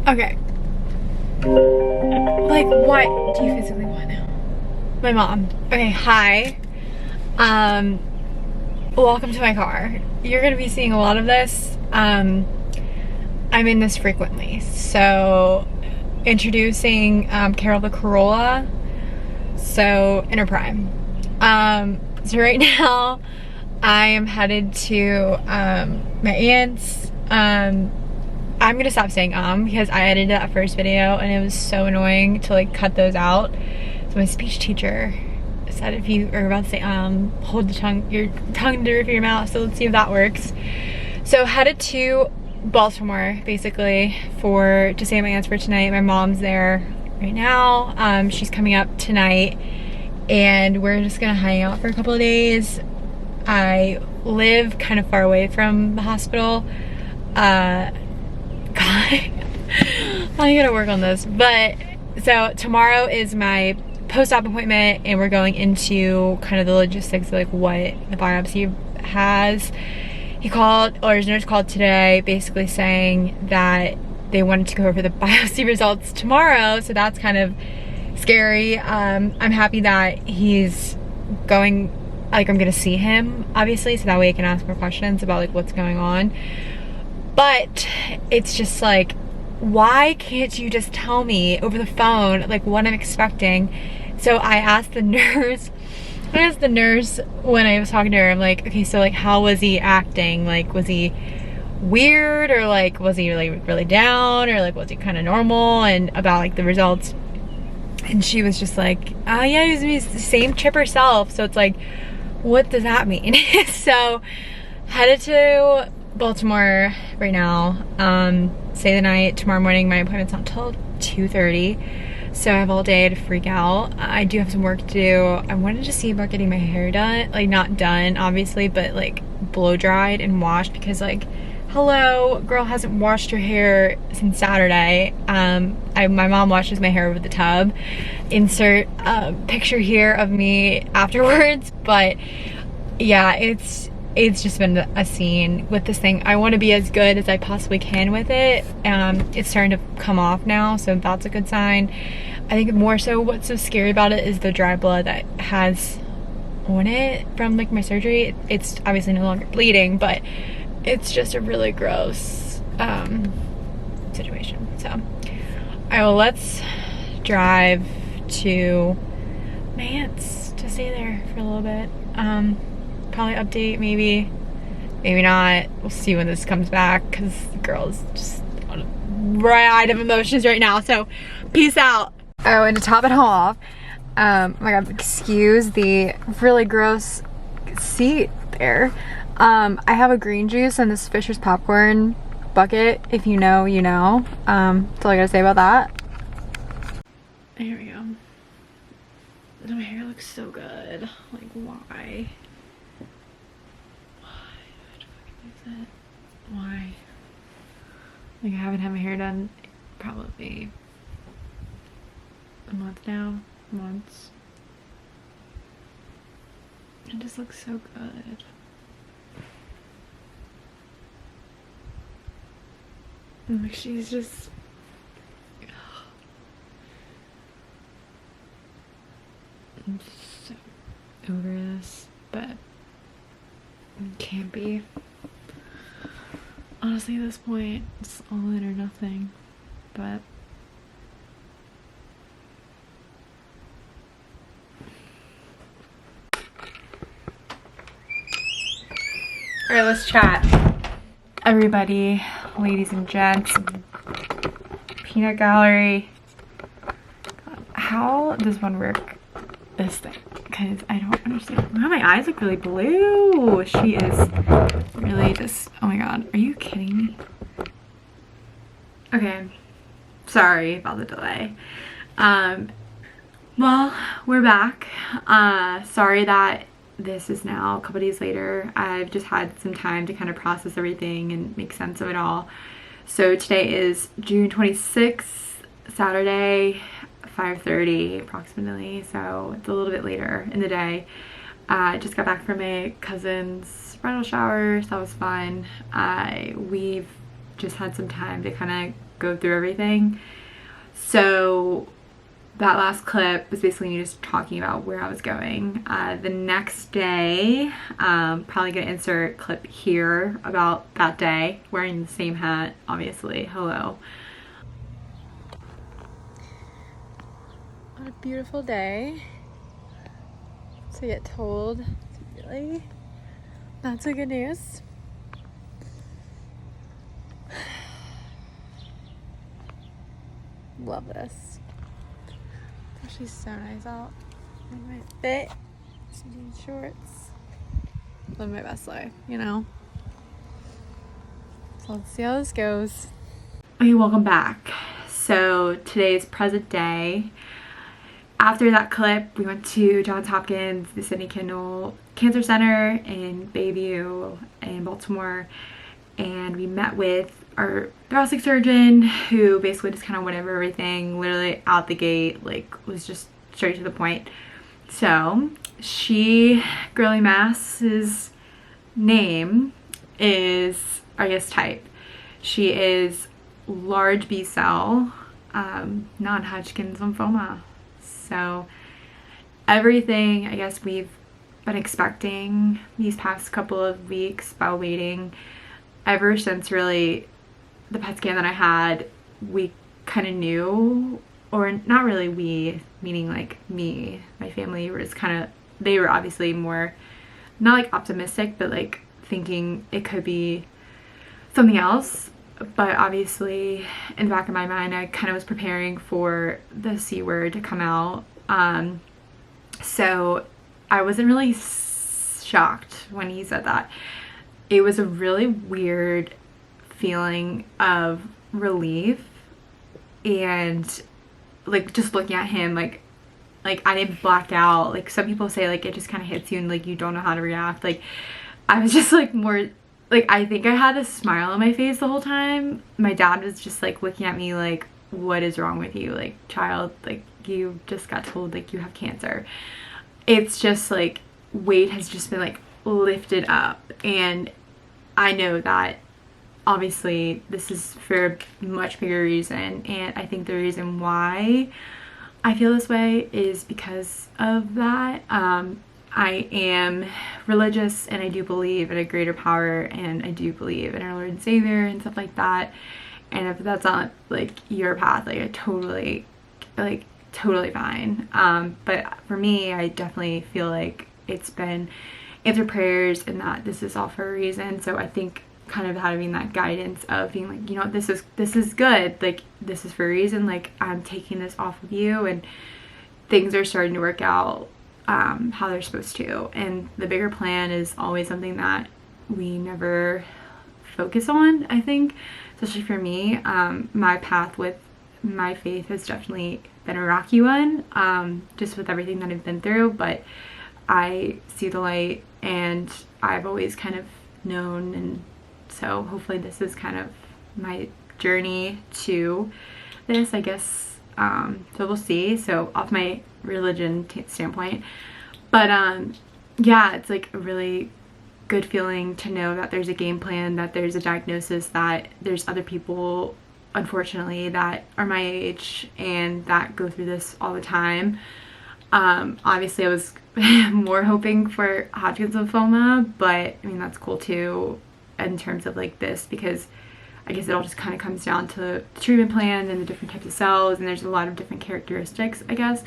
Okay. Like, what do you physically want now? My mom. Okay, hi. Welcome to my car. You're gonna be seeing a lot of this. I'm in this frequently. So, introducing Carol the Corolla. So, in her prime. So right now, I am headed to my aunt's. I'm gonna stop saying because I edited that first video and it was so annoying to like cut those out. So my speech teacher said if you are about to say hold your tongue to the roof of your mouth. So let's see if that works. So headed to Baltimore basically to stay at my aunt's for tonight. My mom's there right now. She's coming up tonight and we're just gonna hang out for a couple of days. I live kind of far away from the hospital. God, I gotta work on this. But so tomorrow is my post-op appointment and we're going into kind of the logistics of like what the biopsy has. His nurse called today basically saying that they wanted to go over the biopsy results tomorrow, so that's kind of scary. I'm happy that he's going, like I'm gonna see him obviously, so that way I can ask more questions about like what's going on. But it's just like, why can't you just tell me over the phone like what I'm expecting? So I asked the nurse when I was talking to her, I'm like, okay, so like how was he acting? Like was he weird, or like was he really down, or like was he kind of normal, and about like the results? And she was just like, yeah, he was the same chipper self. So it's like, what does that mean? So headed to Baltimore right now, stay the night. Tomorrow morning my appointment's not till 2:30, so I have all day to freak out. I do have some work to do. I wanted to see about getting my hair done, like not done obviously, but like blow dried and washed, because like, hello, girl hasn't washed her hair since Saturday. My mom washes my hair over the tub. Insert a picture here of me afterwards. But yeah, it's just been a scene with this thing. I want to be as good as I possibly can with it. It's starting to come off now, so that's a good sign. I think more so what's so scary about it is the dry blood that has on it from like my surgery. It's obviously no longer bleeding, but it's just a really gross situation. So let's drive to my aunt's to stay there for a little bit. Probably update, maybe not. We'll see when this comes back, because the girl's just on a ride of emotions right now. So peace out. Oh, and to top it all off, oh my god, excuse the really gross seat there. I have a green juice in this Fisher's popcorn bucket. If you know, you know. That's all I gotta say about that. Here we go. My hair looks so good. Like, why? Why? Like, I haven't had my hair done probably a month now. Months. It just looks so good. And like, she's just, I'm so over this, but it can't be. Honestly, at this point, it's all in or nothing, but alright, let's chat. Everybody, ladies and gents, peanut gallery. How does one work this thing? Because I don't understand. Wow, my eyes look really blue. She is really just, oh my god, are you kidding me? Okay, sorry about the delay. Well, we're back. Sorry that this is now a couple days later. I've just had some time to kind of process everything and make sense of it all. So today is June 26th, Saturday, 5:30 approximately, so it's a little bit later in the day. I just got back from my cousin's bridal shower, so that was fun. We've just had some time to kind of go through everything. So that last clip was basically me just talking about where I was going. The next day, probably gonna insert a clip here about that day, wearing the same hat, obviously. Hello. On a beautiful day to get told, it's really not so good news. Love this. Actually so nice out. In my fit, some jeans, shorts. Live my best life, you know? So let's see how this goes. Okay, welcome back. So today's present day. After that clip, we went to Johns Hopkins, the Sidney Kendall Cancer Center in Bayview in Baltimore, and we met with our thoracic surgeon, who basically just kind of went over everything, literally out the gate, like was just straight to the point. So Girly Mass's name is, I guess, type. She is large B cell, non-Hodgkin's lymphoma. So everything, I guess, we've been expecting these past couple of weeks while waiting, ever since really the PET scan that I had, we kind of knew, or not really we, meaning like me, my family was kind of, they were obviously more, not like optimistic, but like thinking it could be something else. But obviously in the back of my mind, I kind of was preparing for the C word to come out. So I wasn't really shocked when he said that. It was a really weird feeling of relief, and like just looking at him, like I didn't black out. Like some people say, like it just kind of hits you and like you don't know how to react. Like I was just like more, like I think I had a smile on my face the whole time. My dad was just like looking at me like, what is wrong with you, like child, like you just got told like you have cancer. It's just like weight has just been like lifted up, and I know that obviously this is for a much bigger reason, and I think the reason why I feel this way is because of that. I am religious, and I do believe in a greater power, and I do believe in our Lord and Savior and stuff like that. And if that's not like your path, like I totally fine. But for me, I definitely feel like it's been answered prayers, and that this is all for a reason. So I think kind of having that guidance of being like, you know, this is good, like this is for a reason, like I'm taking this off of you, and things are starting to work out how they're supposed to. And the bigger plan is always something that we never focus on, I think, especially for me. My path with my faith has definitely been a rocky one, just with everything that I've been through, but I see the light, and I've always kind of known, and so hopefully this is kind of my journey to this, I guess. So we'll see. So off my religion standpoint, but yeah, it's like a really good feeling to know that there's a game plan, that there's a diagnosis, that there's other people, unfortunately, that are my age and that go through this all the time. Obviously I was more hoping for Hodgkin's lymphoma, but I mean that's cool too in terms of like this, because I guess it all just kind of comes down to the treatment plan and the different types of cells, and there's a lot of different characteristics, I guess.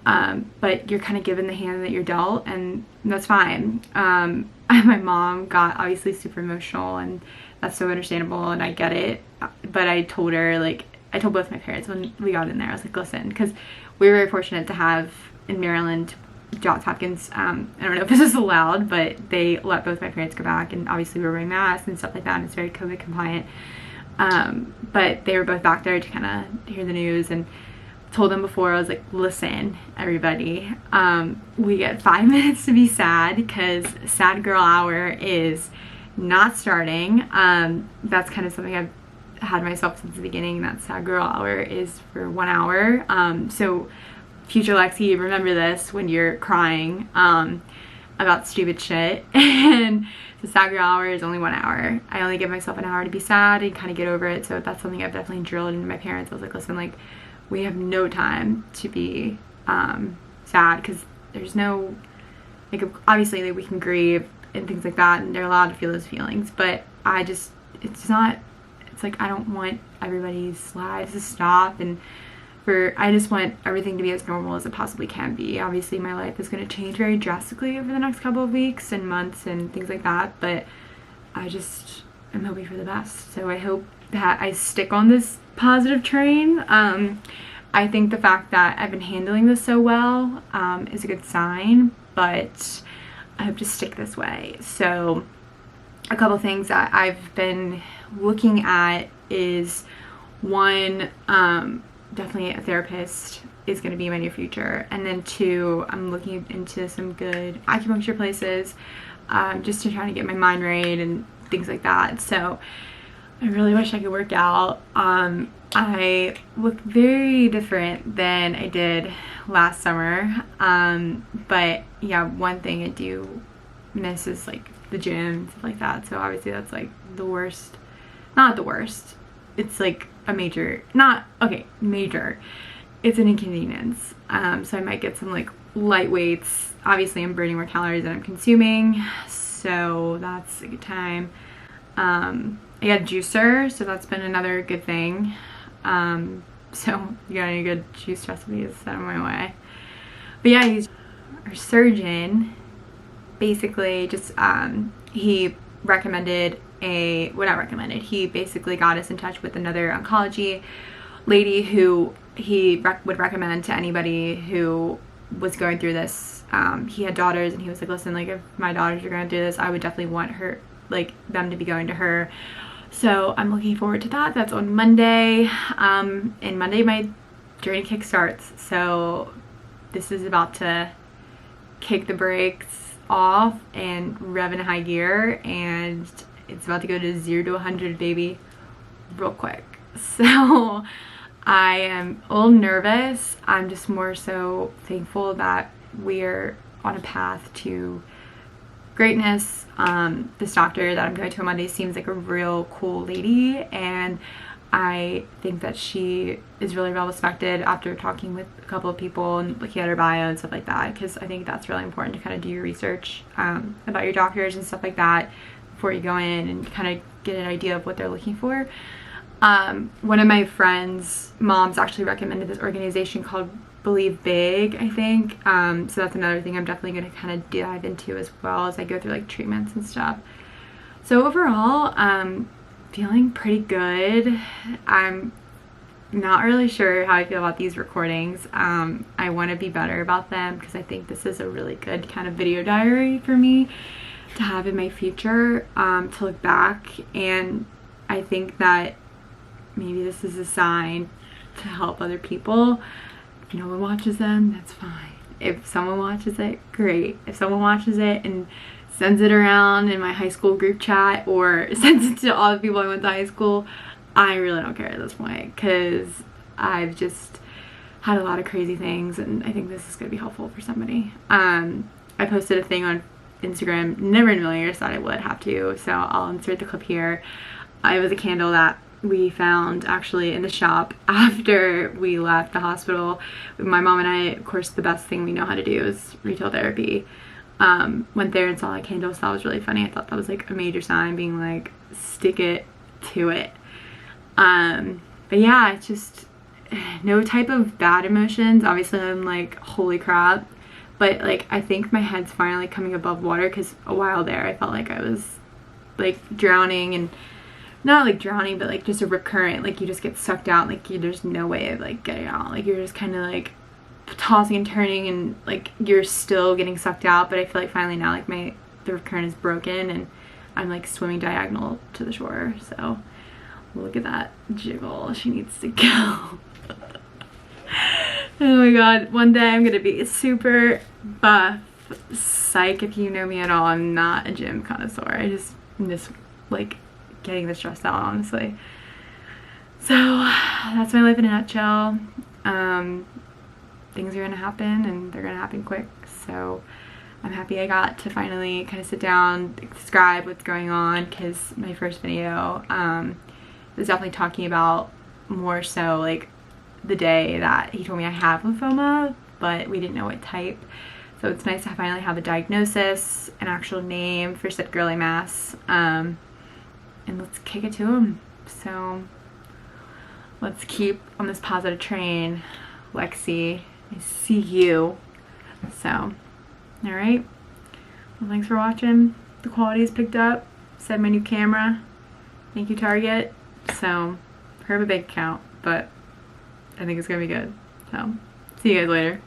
But you're kind of given the hand that you're dealt, and that's fine. My mom got obviously super emotional, and that's so understandable, and I get it. But I told her, like, I told both my parents when we got in there, I was like, listen, because we were very fortunate to have in Maryland, Johns Hopkins, I don't know if this is allowed, but they let both my parents go back, and obviously we were wearing masks and stuff like that, and it's very COVID compliant. But they were both back there to kind of hear the news, and told them before, I was like, listen, everybody, we get 5 minutes to be sad, because sad girl hour is not starting. That's kind of something I've had myself since the beginning, that sad girl hour is for 1 hour. So future Lexi, remember this when you're crying. about stupid shit. And the sad girl hour is only 1 hour. I only give myself an hour to be sad and kind of get over it. So that's something I've definitely drilled into my parents. I was like, listen, like, we have no time to be sad, because there's no, like, obviously, like, we can grieve and things like that, and they're allowed to feel those feelings, but I just, it's like, I don't want everybody's lives to stop, and I just want everything to be as normal as it possibly can be. Obviously, my life is going to change very drastically over the next couple of weeks and months and things like that, but I just am hoping for the best. So I hope that I stick on this positive train. I think the fact that I've been handling this so well is a good sign, but I hope to stick this way. So a couple things that I've been looking at is, one, definitely a therapist is going to be in my near future, and then 2, I'm looking into some good acupuncture places, just to try to get my mind right and things like that. So I really wish I could work out. I look very different than I did last summer, but yeah, one thing I do miss is like the gym and stuff like that. So obviously that's like the worst, not the worst, it's like a major, major, it's an inconvenience. So I might get some like light weights. Obviously I'm burning more calories than I'm consuming, so that's a good time. I got a juicer, so that's been another good thing. So you got any good juice recipes, send them my way. But yeah, our surgeon basically just, he recommended he basically got us in touch with another oncology lady who he would recommend to anybody who was going through this. He had daughters, and he was like, listen, like, if my daughters are going to do this, I would definitely want her, like, them to be going to her. So I'm looking forward to that. That's on Monday, and Monday my journey kick starts. So this is about to kick the brakes off and rev in high gear, and it's about to go to 0 to 100, baby, real quick. So I am a little nervous. I'm just more so thankful that we're on a path to greatness. This doctor that I'm going to on Monday seems like a real cool lady, and I think that she is really well respected after talking with a couple of people and looking at her bio and stuff like that, because I think that's really important to kind of do your research about your doctors and stuff like that before you go in and kind of get an idea of what they're looking for. One of my friends' moms actually recommended this organization called Believe Big, I think. So that's another thing I'm definitely going to kind of dive into as well as I go through like treatments and stuff. So overall, feeling pretty good. I'm not really sure how I feel about these recordings. I want to be better about them, because I think this is a really good kind of video diary for me to have in my future, to look back. And I think that maybe this is a sign to help other people. If no one watches them, that's fine. If someone watches it, great. If someone watches it and sends it around in my high school group chat, or sends it to all the people I went to high school, I really don't care at this point, because I've just had a lot of crazy things, and I think this is going to be helpful for somebody. I posted a thing on Instagram, never in a million years thought I would have to, so I'll insert the clip here. It was a candle that we found actually in the shop after we left the hospital. My mom and I, of course, the best thing we know how to do is retail therapy. Went there and saw a candle, so that was really funny. I thought that was like a major sign, being like, stick it to it. But yeah, it's just no type of bad emotions. Obviously I'm like, holy crap, but like I think my head's finally coming above water, because a while there I felt like I was like drowning, and not like drowning, but like just a rip current, like you just get sucked out, like there's no way of like getting out, like you're just kind of like tossing and turning, and like you're still getting sucked out. But I feel like finally now, like the rip current is broken, and I'm like swimming diagonal to the shore. So look at that jiggle, she needs to go. Oh my god, one day I'm gonna be super buff. Psych, if you know me at all, I'm not a gym connoisseur. I'm just like getting this stressed out, honestly. So that's my life in a nutshell. Things are gonna happen, and they're gonna happen quick, so I'm happy I got to finally kind of sit down, describe what's going on, because my first video was definitely talking about more so like the day that he told me I have lymphoma, but we didn't know what type. So it's nice to finally have a diagnosis, an actual name for said girly mass, and let's kick it to him. So let's keep on this positive train. Lexi, I see you. So, alright. Well, thanks for watching. The quality has picked up. Said my new camera. Thank you, Target. So, I have a big account, but I think it's gonna be good. So, see you guys later.